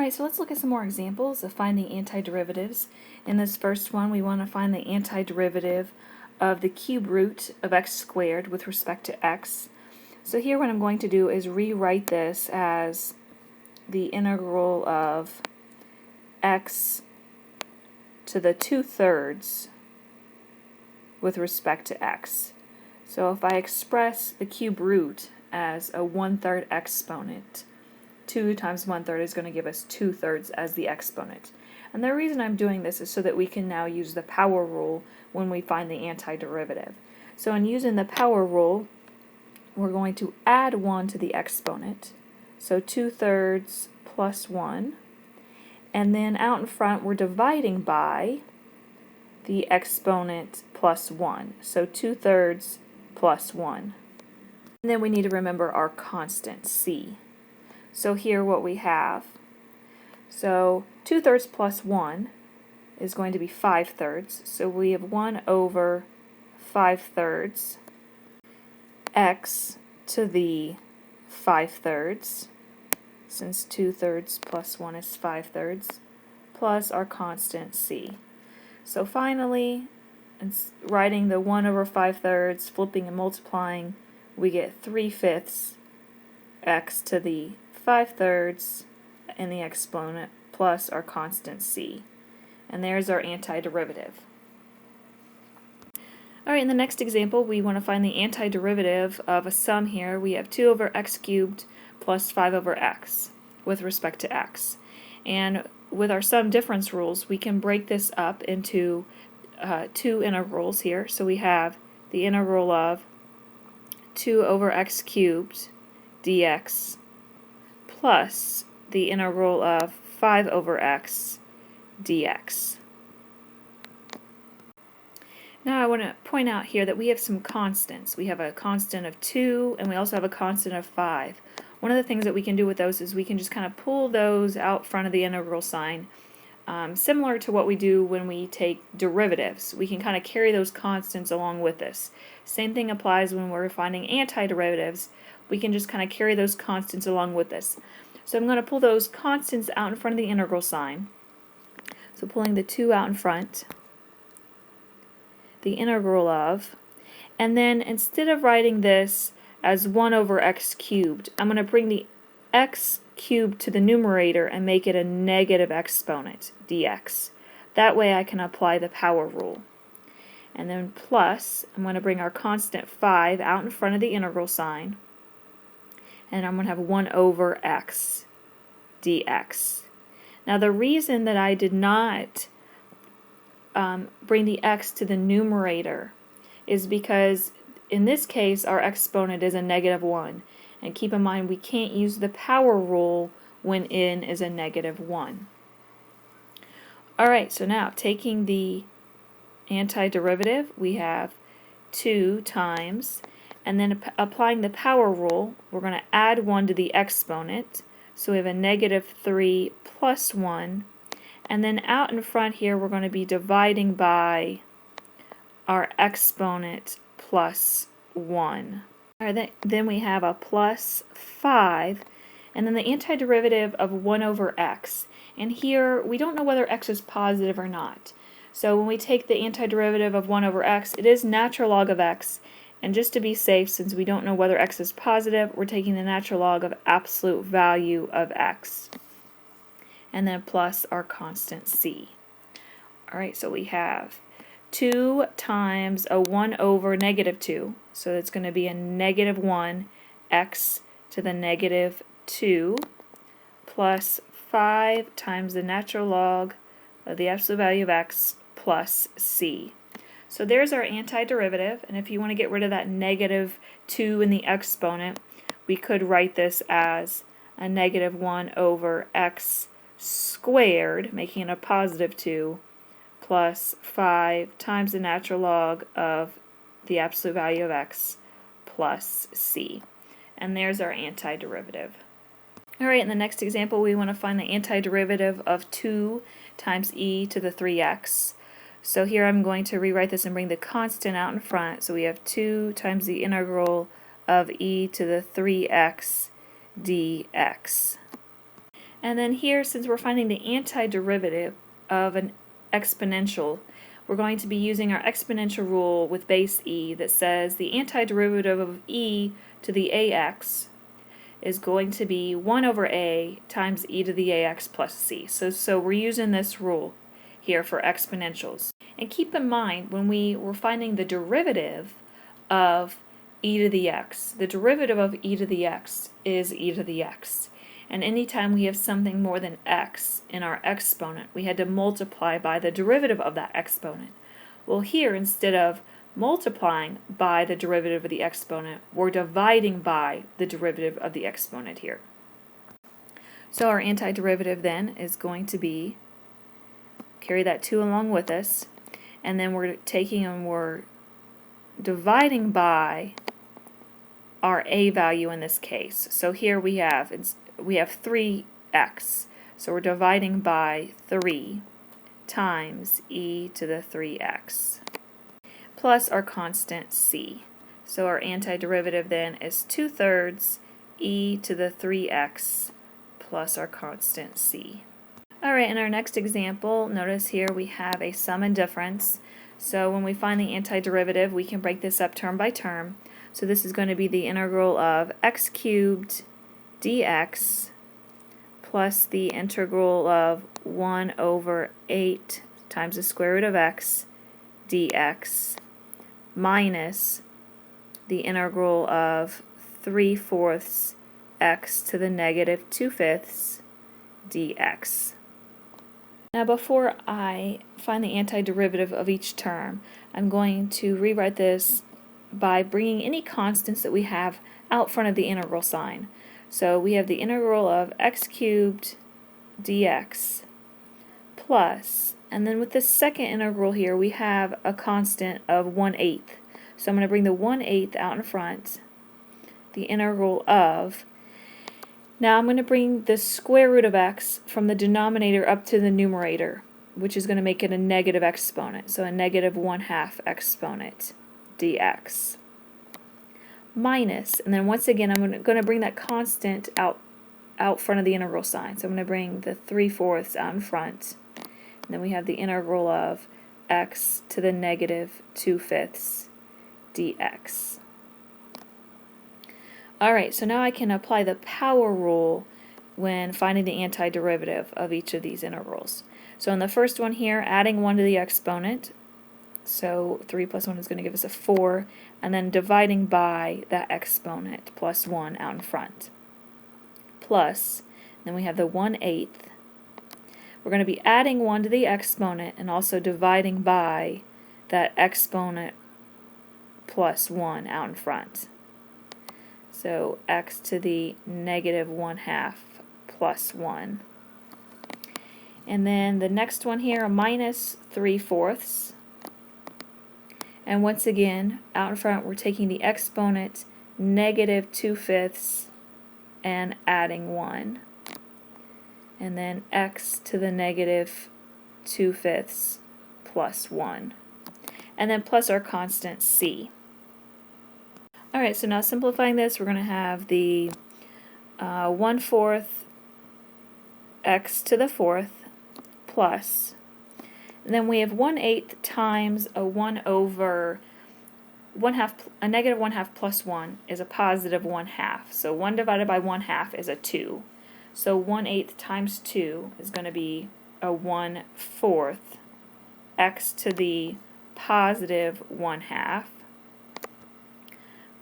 Alright, so let's look at some more examples of finding antiderivatives. In this first one, we want to find the antiderivative of the cube root of x squared with respect to x. So here what I'm going to do is rewrite this as the integral of x to the 2/3 with respect to x. So if I express the cube root as a 1/3 exponent, 2 times 1/3 is going to give us 2/3 as the exponent. And the reason I'm doing this is so that we can now use the power rule when we find the antiderivative. So in using the power rule, we're going to add 1 to the exponent. So 2/3 plus 1. And then out in front, we're dividing by the exponent plus 1. So 2/3 plus 1. And then we need to remember our constant, c. So here what we have, so 2/3 plus 1 is going to be 5/3. So we have 1 over 5/3 x to the 5/3, since 2/3 plus 1 is 5/3, plus our constant c. So finally, writing the 1 over 5/3, flipping and multiplying, we get 3/5 x to the 5/3 in the exponent plus our constant c. And there's our antiderivative. Alright, in the next example we want to find the antiderivative of a sum here. We have 2 over x cubed plus 5 over x with respect to x. And with our sum difference rules, we can break this up into two integrals here. So we have the integral of 2 over x cubed dx plus the integral of 5 over x dx. Now I want to point out here that we have some constants. We have a constant of 2 and we also have a constant of 5. One of the things that we can do with those is we can just kind of pull those out front of the integral sign, similar to what we do when we take derivatives. We can kind of carry those constants along with us. Same thing applies when we're finding antiderivatives. We can just kind of carry those constants along with us. So I'm going to pull those constants out in front of the integral sign. So pulling the 2 out in front, the integral of, and then instead of writing this as 1 over x cubed, I'm going to bring the x cubed to the numerator and make it a negative exponent, dx. That way I can apply the power rule. And then plus, I'm going to bring our constant 5 out in front of the integral sign, and I'm going to have 1 over x dx. Now the reason that I did not bring the x to the numerator is because in this case our exponent is a -1. And keep in mind we can't use the power rule when n is a -1. Alright, so now taking the antiderivative, we have 2 times, and then applying the power rule, we're going to add 1 to the exponent. So we have a -3 plus 1. And then out in front here, we're going to be dividing by our exponent plus 1. Alright, then we have a plus 5, and then the antiderivative of 1 over x. And here, we don't know whether x is positive or not. So when we take the antiderivative of 1 over x, it is natural log of x. And just to be safe, since we don't know whether x is positive, we're taking the natural log of absolute value of x. And then plus our constant c. Alright, so we have 2 times a 1 over -2, so it's going to be a -1 x to the -2 plus 5 times the natural log of the absolute value of x plus c. So there's our antiderivative, and if you want to get rid of that -2 in the exponent, we could write this as a -1 over x squared, making it a +2, plus 5 times the natural log of the absolute value of x plus c. And there's our antiderivative. Alright, in the next example we want to find the antiderivative of 2 times e to the 3x. So here I'm going to rewrite this and bring the constant out in front. So we have 2 times the integral of e to the 3x dx. And then here, since we're finding the antiderivative of an exponential, we're going to be using our exponential rule with base e that says the antiderivative of e to the ax is going to be 1 over a times e to the ax plus c. So we're using this rule here for exponentials. And keep in mind, when we were finding the derivative of e to the x, the derivative of e to the x is e to the x. And anytime we have something more than x in our exponent, we had to multiply by the derivative of that exponent. Well, here, instead of multiplying by the derivative of the exponent, we're dividing by the derivative of the exponent here. So our antiderivative then is going to be, carry that 2 along with us, and then we're taking and we're dividing by our a value in this case. So here we have 3x, so we're dividing by 3 times e to the 3x plus our constant c. So our antiderivative then is 2/3 e to the 3x plus our constant c. Alright, in our next example, notice here we have a sum and difference. So when we find the antiderivative, we can break this up term by term. So this is going to be the integral of x cubed dx plus the integral of 1 over 8 times the square root of x dx minus the integral of 3/4 x to the negative 2/5 dx. Now before I find the antiderivative of each term, I'm going to rewrite this by bringing any constants that we have out front of the integral sign. So we have the integral of x cubed dx plus, and then with the second integral here we have a constant of 1/8. So I'm going to bring the 1/8 out in front, the integral of, now I'm going to bring the square root of x from the denominator up to the numerator, which is going to make it a negative exponent, so a negative 1/2 exponent dx. Minus, and then once again I'm going to bring that constant out front of the integral sign. So I'm going to bring the 3/4 out in front. And then we have the integral of x to the negative 2/5 dx. Alright, so now I can apply the power rule when finding the antiderivative of each of these integrals. So in the first one here, adding 1 to the exponent, so 3 plus 1 is going to give us a 4, and then dividing by that exponent, plus 1 out in front. Plus, then we have the 1/8. We're going to be adding 1 to the exponent and also dividing by that exponent plus 1 out in front. So x to the negative 1/2 plus 1. And then the next one here, a minus 3/4. And once again, out in front, we're taking the exponent negative 2/5 and adding 1. And then x to the negative 2/5 plus 1. And then plus our constant c. Alright, so now simplifying this, we're going to have the 1/4 x to the 4th plus, and then we have 1/8 times a 1 over 1/2, a negative 1/2 plus 1 is a positive 1/2. So 1 divided by 1/2 is a 2. So 1/8 times 2 is going to be a 1/4 x to the positive 1/2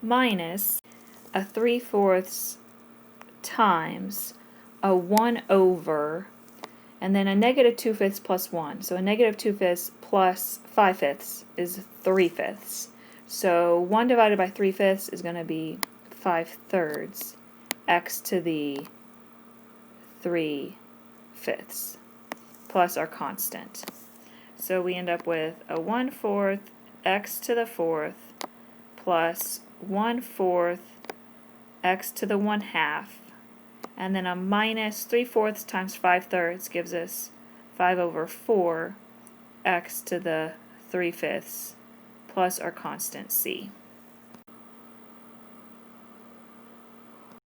minus a 3/4 times a 1 over, and then a negative 2/5 plus 1. So a negative 2/5 plus 5/5 is 3/5. So 1 divided by 3/5 is going to be 5/3 x to the 3/5 plus our constant. So we end up with a 1/4 x to the 4th plus 1/4 x to the 1/2, and then a minus 3/4 times 5/3 gives us 5 over 4 x to the 3/5 plus our constant c.